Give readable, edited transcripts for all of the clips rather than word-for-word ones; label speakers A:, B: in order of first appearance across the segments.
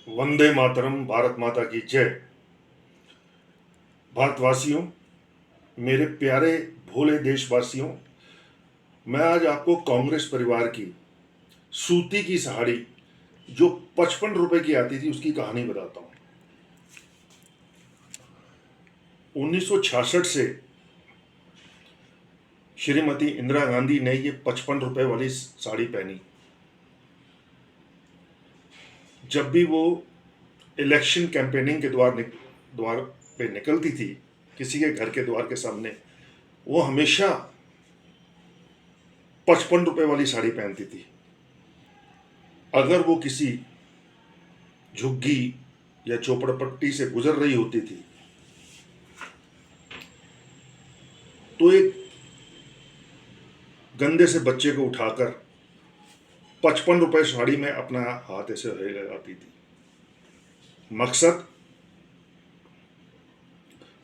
A: वंदे मातरम। भारत माता की जय। भारतवासियों, मेरे प्यारे भोले देशवासियों, मैं आज आपको कांग्रेस परिवार की सूती की साड़ी जो 55 रुपए की आती थी उसकी कहानी बताता हूं। 1966 से श्रीमती इंदिरा गांधी ने ये 55 रुपए वाली साड़ी पहनी। जब भी वो इलेक्शन कैंपेनिंग के द्वार पे निकलती थी, किसी के घर के द्वार के सामने, वो हमेशा 55 रुपए वाली साड़ी पहनती थी। अगर वो किसी झुग्गी या चौपड़पट्टी से गुजर रही होती थी तो एक गंदे से बच्चे को उठाकर 55 रुपए साड़ी में अपना हाथ ऐसे लगाती थी। मकसद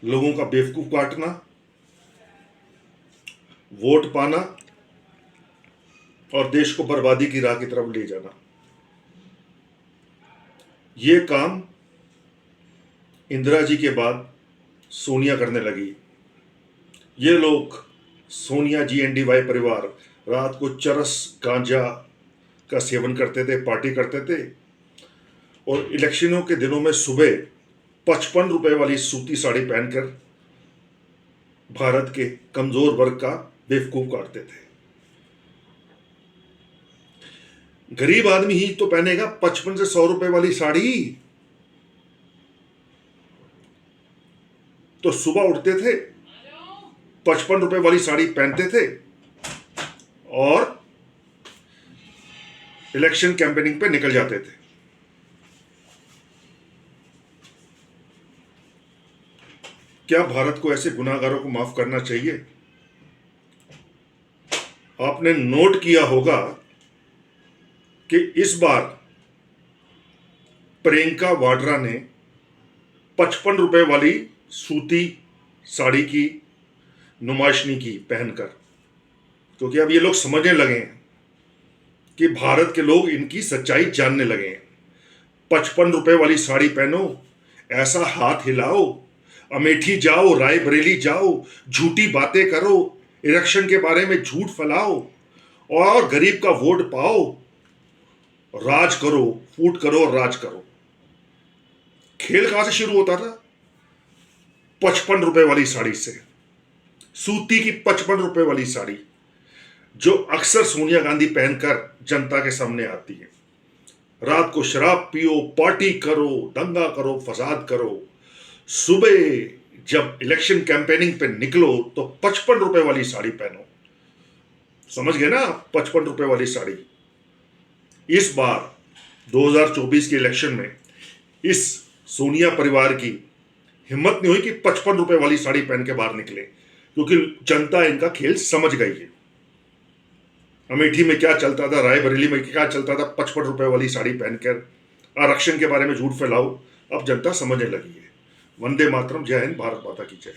A: लोगों का बेवकूफ काटना, वोट पाना और देश को बर्बादी की राह की तरफ ले जाना। ये काम इंदिरा जी के बाद सोनिया करने लगी। ये लोग, सोनिया जी NDY परिवार, रात को चरस गांजा का सेवन करते थे, पार्टी करते थे और इलेक्शनों के दिनों में सुबह 55 रुपए वाली सूती साड़ी पहनकर भारत के कमजोर वर्ग का बेवकूफ काटते थे। गरीब आदमी ही तो पहनेगा 55 से 100 रुपए वाली साड़ी। तो सुबह उठते थे, 55 रुपए वाली साड़ी पहनते थे और इलेक्शन कैंपेनिंग पे निकल जाते थे। क्या भारत को ऐसे गुनाहगारों को माफ करना चाहिए? आपने नोट किया होगा कि इस बार प्रियंका वाड्रा ने 55 रुपए वाली सूती साड़ी की नुमाइश नहीं की पहनकर, क्योंकि अब ये लोग समझने लगे हैं कि भारत के लोग इनकी सच्चाई जानने लगे हैं। 55 रुपए वाली साड़ी पहनो, ऐसा हाथ हिलाओ, अमेठी जाओ, रायबरेली जाओ, झूठी बातें करो, इलेक्शन के बारे में झूठ फैलाओ और गरीब का वोट पाओ, राज करो, फूट करो और राज करो। खेल कहां से शुरू होता था? 55 रुपए वाली साड़ी से। सूती की 55 रुपए वाली साड़ी जो अक्सर सोनिया गांधी पहनकर जनता के सामने आती है। रात को शराब पियो, पार्टी करो, दंगा करो, फसाद करो। सुबह जब इलेक्शन कैंपेनिंग पे निकलो तो 55 रुपए वाली साड़ी पहनो। समझ गए ना? 55 रुपए वाली साड़ी। इस बार 2024 के इलेक्शन में इस सोनिया परिवार की हिम्मत नहीं हुई कि 55 रुपए वाली साड़ी पहन के बाहर निकले, क्योंकि जनता इनका खेल समझ गई है। अमेठी में क्या चलता था, रायबरेली में क्या चलता था, 55 रुपए वाली साड़ी पहनकर आरक्षण के बारे में झूठ फैलाओ, अब जनता समझने लगी है। वंदे मातरम। जय हिंद। भारत माता की जय।